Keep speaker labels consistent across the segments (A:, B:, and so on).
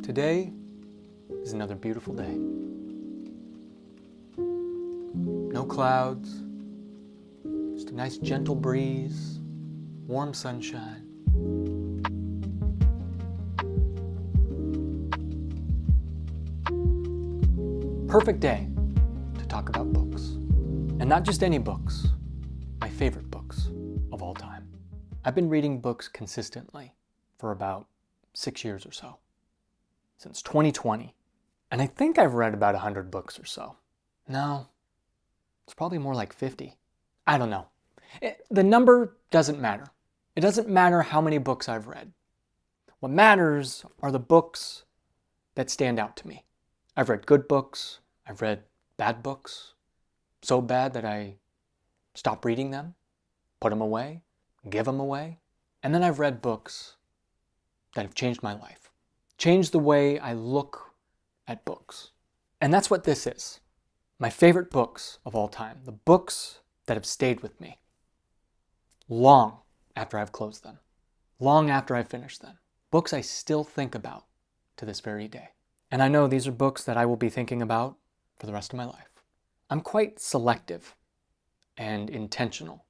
A: Today is another beautiful day. No clouds, just a nice gentle breeze, warm sunshine. Perfect day to talk about books. And not just any books, my favorite books of all time. I've been reading books consistently for about 6 years or so, since 2020. And I think I've read about 100 books or so. No, it's probably more like 50. I don't know. The number doesn't matter. It doesn't matter how many books I've read. What matters are the books that stand out to me. I've read good books. I've read bad books. So bad that I stopped reading them, put them away, give them away. And then I've read books that have changed my life, changed the way I look at books. And that's what this is. My favorite books of all time. The books that have stayed with me long after I've closed them, long after I've finished them. Books I still think about to this very day. And I know these are books that I will be thinking about for the rest of my life. I'm quite selective and intentional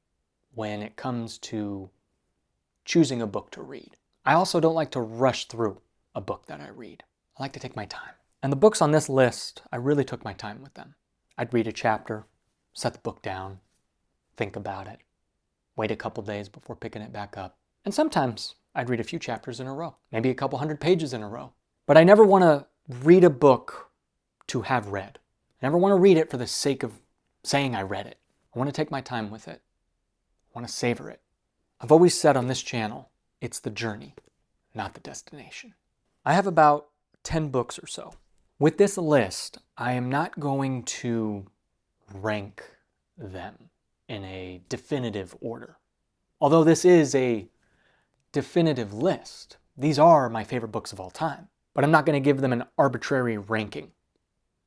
A: when it comes to choosing a book to read. I also don't like to rush through a book that I read. I like to take my time. And the books on this list, I really took my time with them. I'd read a chapter, set the book down, think about it, wait a couple days before picking it back up. And sometimes I'd read a few chapters in a row, maybe a couple hundred pages in a row. But I never want to read a book to have read. I never want to read it for the sake of saying I read it. I want to take my time with it. I want to savor it. I've always said on this channel, it's the journey, not the destination. I have about 10 books or so. With this list, I am not going to rank them in a definitive order. Although this is a definitive list, these are my favorite books of all time. But I'm not going to give them an arbitrary ranking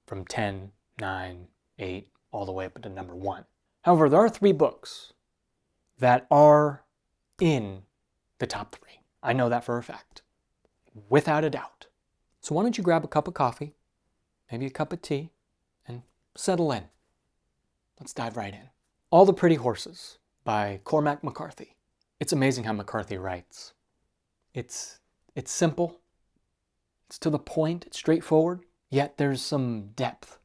A: from 10, 9, 8, all the way up to number 1. However, there are 3 books that are in the top 3. I know that for a fact, without a doubt. So why don't you grab a cup of coffee, maybe a cup of tea, and settle in. Let's dive right in. All the Pretty Horses by Cormac McCarthy. It's amazing how McCarthy writes. It's simple, it's to the point, it's straightforward, yet there's some depth,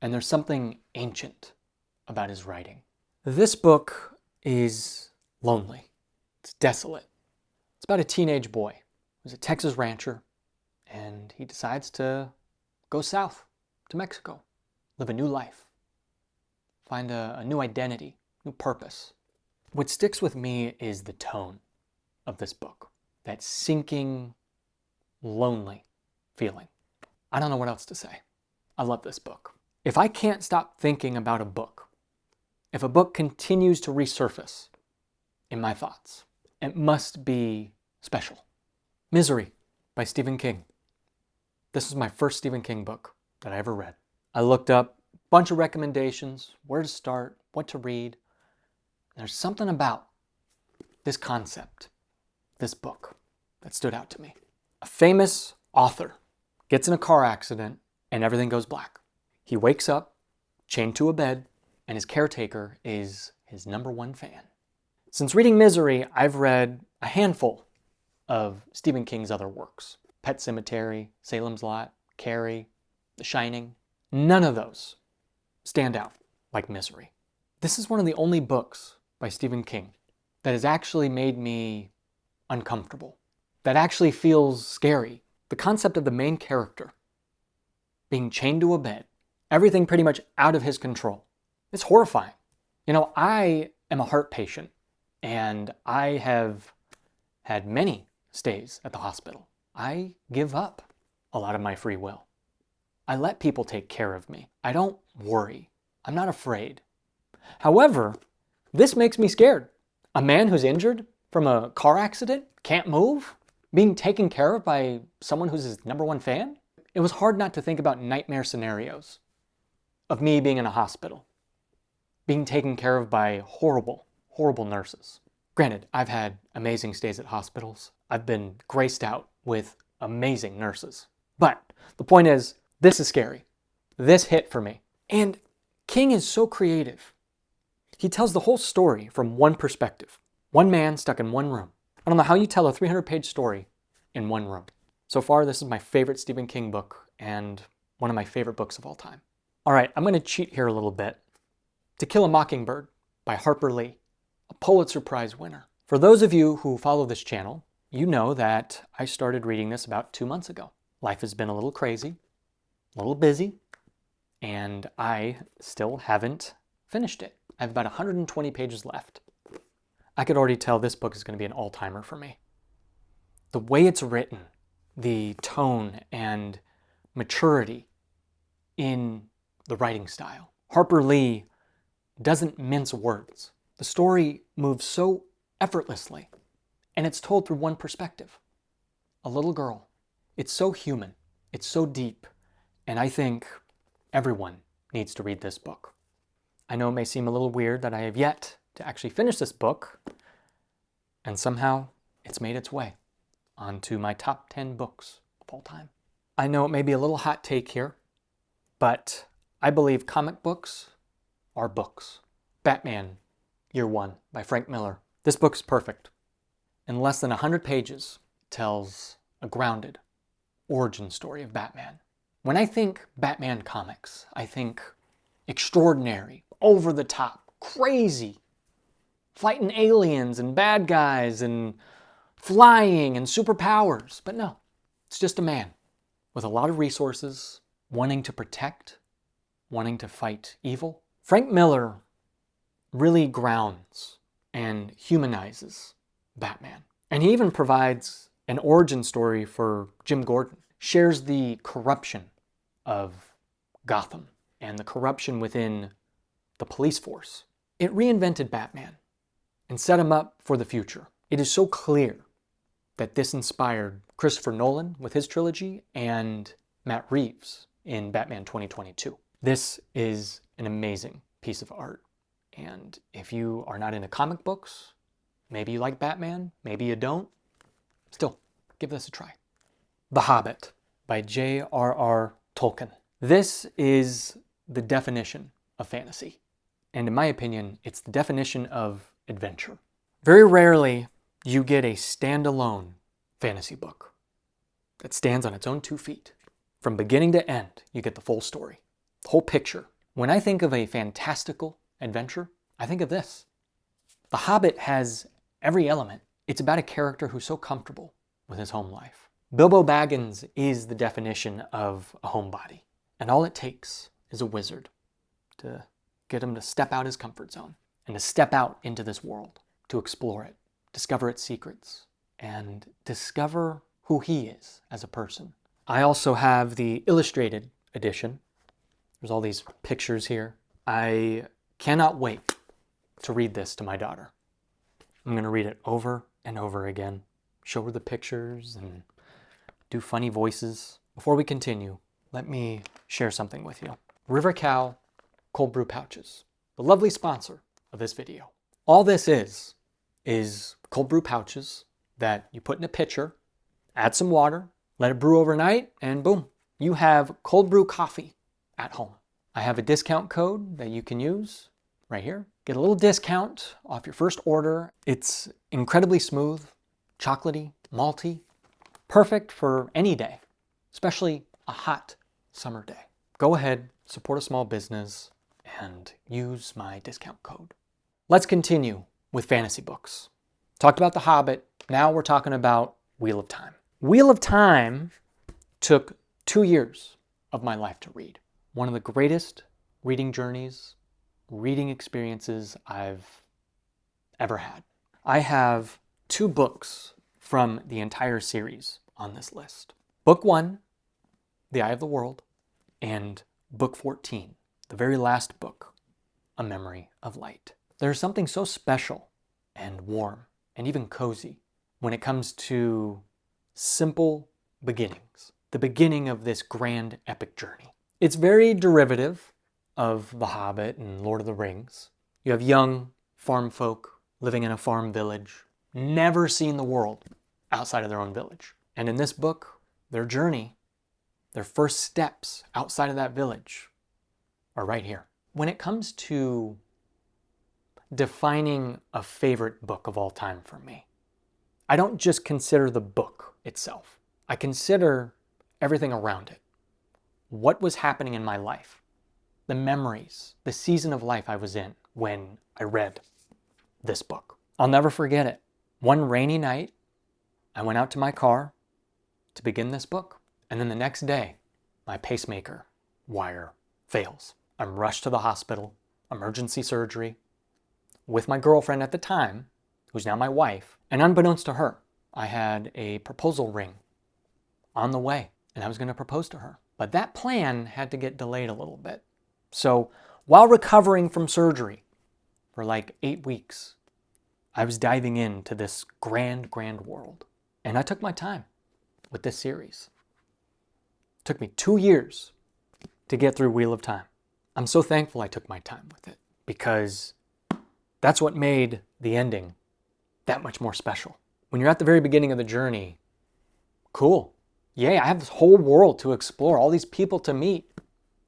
A: and there's something ancient about his writing. This book is lonely. It's desolate. It's about a teenage boy who's a Texas rancher, and he decides to go south to Mexico, live a new life, find a new identity, new purpose. What sticks with me is the tone of this book, that sinking, lonely feeling. I don't know what else to say. I love this book. If I can't stop thinking about a book, if a book continues to resurface in my thoughts, it must be special. Misery by Stephen King. This is my first Stephen King book that I ever read. I looked up a bunch of recommendations, where to start, what to read. There's something about this concept, this book, that stood out to me. A famous author gets in a car accident and everything goes black. He wakes up, chained to a bed, and his caretaker is his #1 fan. Since reading Misery, I've read a handful of Stephen King's other works. Pet Sematary, Salem's Lot, Carrie, The Shining. None of those stand out like Misery. This is one of the only books by Stephen King that has actually made me uncomfortable, that actually feels scary. The concept of the main character being chained to a bed, everything pretty much out of his control. It's horrifying. You know, I am a heart patient, and I have had many stays at the hospital. I give up a lot of my free will. I let people take care of me. I don't worry. I'm not afraid. However, this makes me scared. A man who's injured from a car accident, can't move, being taken care of by someone who's his #1 fan? It was hard not to think about nightmare scenarios of me being in a hospital, being taken care of by horrible, horrible nurses. Granted, I've had amazing stays at hospitals. I've been graced out with amazing nurses. But the point is, this is scary. This hit for me. And King is so creative. He tells the whole story from one perspective. One man stuck in one room. I don't know how you tell a 300-page story in one room. So far, this is my favorite Stephen King book and one of my favorite books of all time. All right, I'm going to cheat here a little bit. To Kill a Mockingbird by Harper Lee, a Pulitzer Prize winner. For those of you who follow this channel, you know that I started reading this about 2 months ago. Life has been a little crazy, a little busy, and I still haven't finished it. I have about 120 pages left. I could already tell this book is going to be an all-timer for me. The way it's written, the tone and maturity in the writing style. Harper Lee doesn't mince words. The story moves so effortlessly, and it's told through one perspective. A little girl. It's so human. It's so deep. And I think everyone needs to read this book. I know it may seem a little weird that I have yet to actually finish this book, and somehow it's made its way onto my top 10 books of all time. I know it may be a little hot take here, but I believe comic books are books. Batman, Year One by Frank Miller. This book is perfect. In less than 100 pages, it tells a grounded origin story of Batman. When I think Batman comics, I think extraordinary, over the top, crazy, fighting aliens and bad guys and flying and superpowers. But no, it's just a man with a lot of resources, wanting to protect, wanting to fight evil. Frank Miller really grounds and humanizes Batman. And he even provides an origin story for Jim Gordon. Shares the corruption of Gotham and the corruption within the police force. It reinvented Batman and set him up for the future. It is so clear that this inspired Christopher Nolan with his trilogy and Matt Reeves in Batman 2022. This is an amazing piece of art. And if you are not into comic books, maybe you like Batman, maybe you don't, still, give this a try. The Hobbit by J.R.R. Tolkien. This is the definition of fantasy. And in my opinion, it's the definition of adventure. Very rarely you get a standalone fantasy book that stands on its own 2 feet. From beginning to end, you get the full story, the whole picture. When I think of a fantastical adventure, I think of this. The Hobbit has every element. It's about a character who's so comfortable with his home life. Bilbo Baggins is the definition of a homebody. And all it takes is a wizard to get him to step out his comfort zone and to step out into this world, to explore it, discover its secrets, and discover who he is as a person. I also have the illustrated edition. There's all these pictures here. I cannot wait to read this to my daughter. I'm going to read it over and over again, show her the pictures, and do funny voices. Before we continue, let me share something with you. River Cow Cold Brew Pouches, the lovely sponsor of this video. All this is cold brew pouches that you put in a pitcher, add some water, let it brew overnight, and boom, you have cold brew coffee at home. I have a discount code that you can use right here. Get a little discount off your first order. It's incredibly smooth, chocolatey, malty, perfect for any day, especially a hot summer day. Go ahead, support a small business, and use my discount code. Let's continue with fantasy books. Talked about The Hobbit, now we're talking about Wheel of Time. Wheel of Time took 2 years of my life to read. One of the greatest reading journeys, reading experiences I've ever had. I have 2 books from the entire series on this list. Book 1, The Eye of the World, and Book 14, the very last book, A Memory of Light. There's something so special and warm and even cozy when it comes to simple beginnings, the beginning of this grand epic journey. It's very derivative of The Hobbit and Lord of the Rings. You have young farm folk living in a farm village, never seen the world outside of their own village. And in this book, their journey their first steps outside of that village are right here. When it comes to defining a favorite book of all time for me, I don't just consider the book itself. I consider everything around it. What was happening in my life, the memories, the season of life I was in when I read this book. I'll never forget it. One rainy night, I went out to my car to begin this book. And then the next day, my pacemaker wire fails. I'm rushed to the hospital, emergency surgery, with my girlfriend at the time, who's now my wife. And unbeknownst to her, I had a proposal ring on the way, and I was going to propose to her. But that plan had to get delayed a little bit. So while recovering from surgery for like 8 weeks, I was diving into this grand world. And I took my time with this series. It took me 2 years to get through Wheel of Time. I'm so thankful I took my time with it, because that's what made the ending that much more special. When you're at the very beginning of the journey, cool. Yay, I have this whole world to explore, all these people to meet,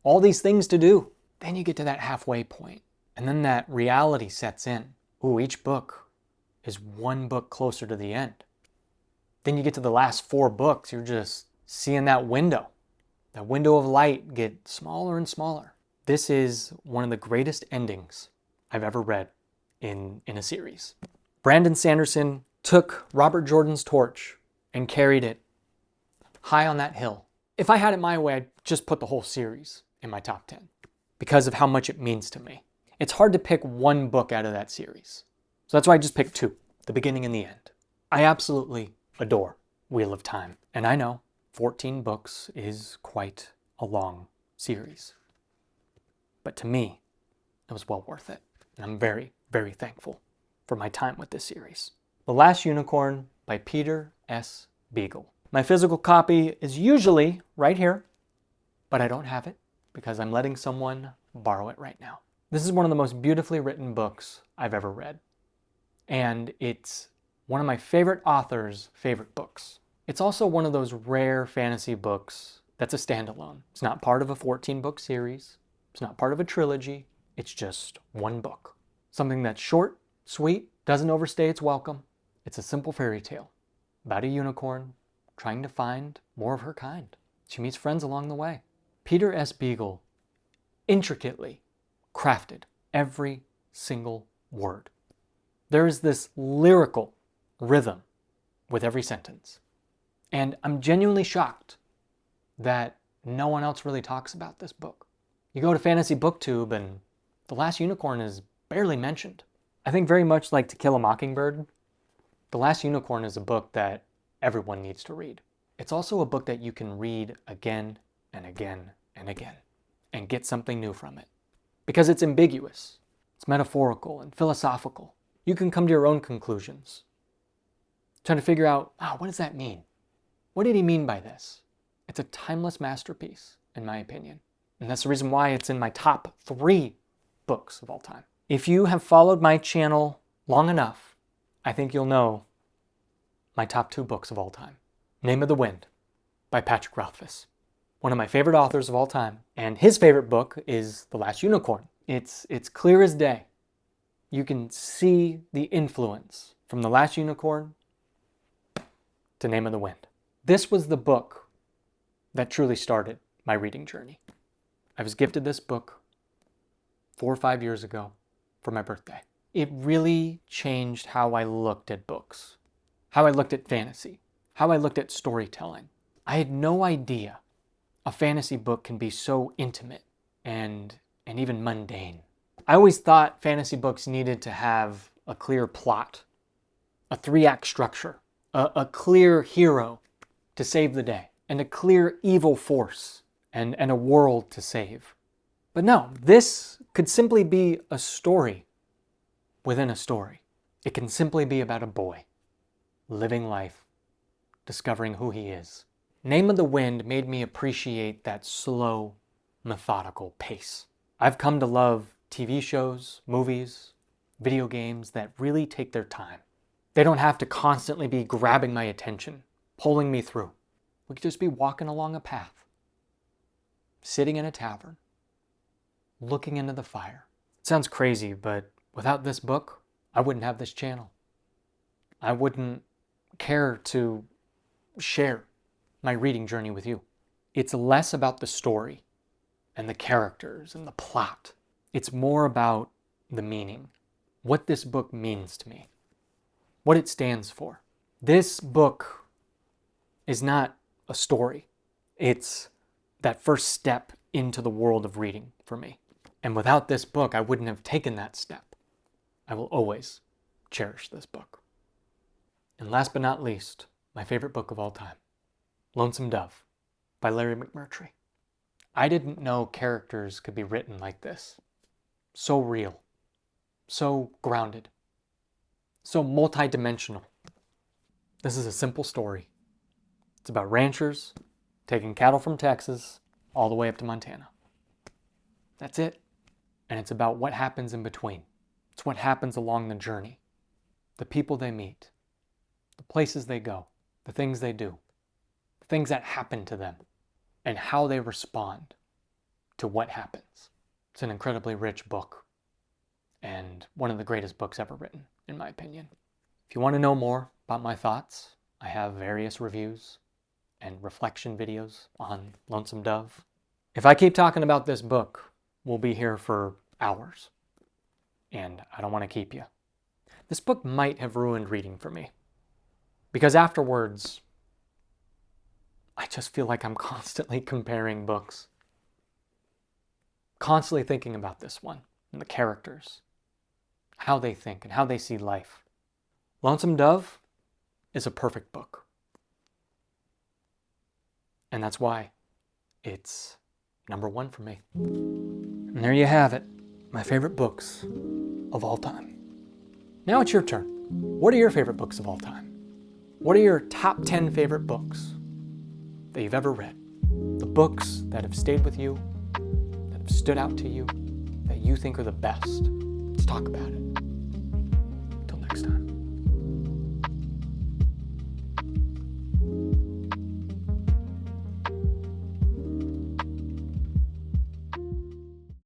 A: all these things to do. Then you get to that halfway point, and then that reality sets in. Ooh, each book is one book closer to the end. Then you get to the last 4 books, you're just seeing that window of light get smaller and smaller. This is one of the greatest endings I've ever read in a series. Brandon Sanderson took Robert Jordan's torch and carried it high on that hill. If I had it my way, I'd just put the whole series in my top 10 because of how much it means to me. It's hard to pick one book out of that series. So that's why I just picked 2, the beginning and the end. I absolutely adore Wheel of Time. And I know 14 books is quite a long series. But to me, it was well worth it. And I'm very, very thankful for my time with this series. The Last Unicorn by Peter S. Beagle. My physical copy is usually right here, but I don't have it because I'm letting someone borrow it right now. This is one of the most beautifully written books I've ever read. And it's one of my favorite authors' favorite books. It's also one of those rare fantasy books that's a standalone. It's not part of a 14-book series. It's not part of a trilogy. It's just one book. Something that's short, sweet, doesn't overstay its welcome. It's a simple fairy tale about a unicorn trying to find more of her kind. She meets friends along the way. Peter S. Beagle intricately crafted every single word. There is this lyrical rhythm with every sentence. And I'm genuinely shocked that no one else really talks about this book. You go to Fantasy Booktube and The Last Unicorn is barely mentioned. I think very much like To Kill a Mockingbird, The Last Unicorn is a book that everyone needs to read. It's also a book that you can read again and again and again and get something new from it. Because it's ambiguous, it's metaphorical and philosophical. You can come to your own conclusions, trying to figure out, wow, what does that mean? What did he mean by this? It's a timeless masterpiece, in my opinion. And that's the reason why it's in my top 3 books of all time. If you have followed my channel long enough, I think you'll know my top 2 books of all time. Name of the Wind by Patrick Rothfuss, one of my favorite authors of all time. And his favorite book is The Last Unicorn. It's clear as day. You can see the influence from The Last Unicorn to Name of the Wind. This was the book that truly started my reading journey. I was gifted this book 4 or 5 years ago for my birthday. It really changed how I looked at books, how I looked at fantasy, how I looked at storytelling. I had no idea a fantasy book can be so intimate and even mundane. I always thought fantasy books needed to have a clear plot, a 3-act structure, a clear hero to save the day, and a clear evil force and a world to save. But no, this could simply be a story within a story. It can simply be about a boy living life, discovering who he is. Name of the Wind made me appreciate that slow, methodical pace. I've come to love TV shows, movies, video games that really take their time. They don't have to constantly be grabbing my attention, pulling me through. We could just be walking along a path, sitting in a tavern, looking into the fire. It sounds crazy, but without this book, I wouldn't have this channel. I wouldn't care to share my reading journey with you. It's less about the story and the characters and the plot. It's more about the meaning, what this book means to me, what it stands for. This book is not a story. It's that first step into the world of reading for me. And without this book, I wouldn't have taken that step. I will always cherish this book. And last but not least, my favorite book of all time, Lonesome Dove by Larry McMurtry. I didn't know characters could be written like this. So real, so grounded, so multi-dimensional. This is a simple story. It's about ranchers taking cattle from Texas all the way up to Montana. That's it. And it's about what happens in between. It's what happens along the journey. The people they meet, the places they go, the things they do, the things that happen to them, and how they respond to what happens. It's an incredibly rich book, and one of the greatest books ever written, in my opinion. If you want to know more about my thoughts, I have various reviews and reflection videos on Lonesome Dove. If I keep talking about this book, we'll be here for hours, and I don't want to keep you. This book might have ruined reading for me, because afterwards, I just feel like I'm constantly comparing books. Constantly thinking about this one, and the characters, how they think and how they see life. Lonesome Dove is a perfect book. And that's why it's #1 for me. And there you have it, my favorite books of all time. Now it's your turn. What are your favorite books of all time? What are your top 10 favorite books that you've ever read? The books that have stayed with you, that have stood out to you, that you think are the best. Let's talk about it.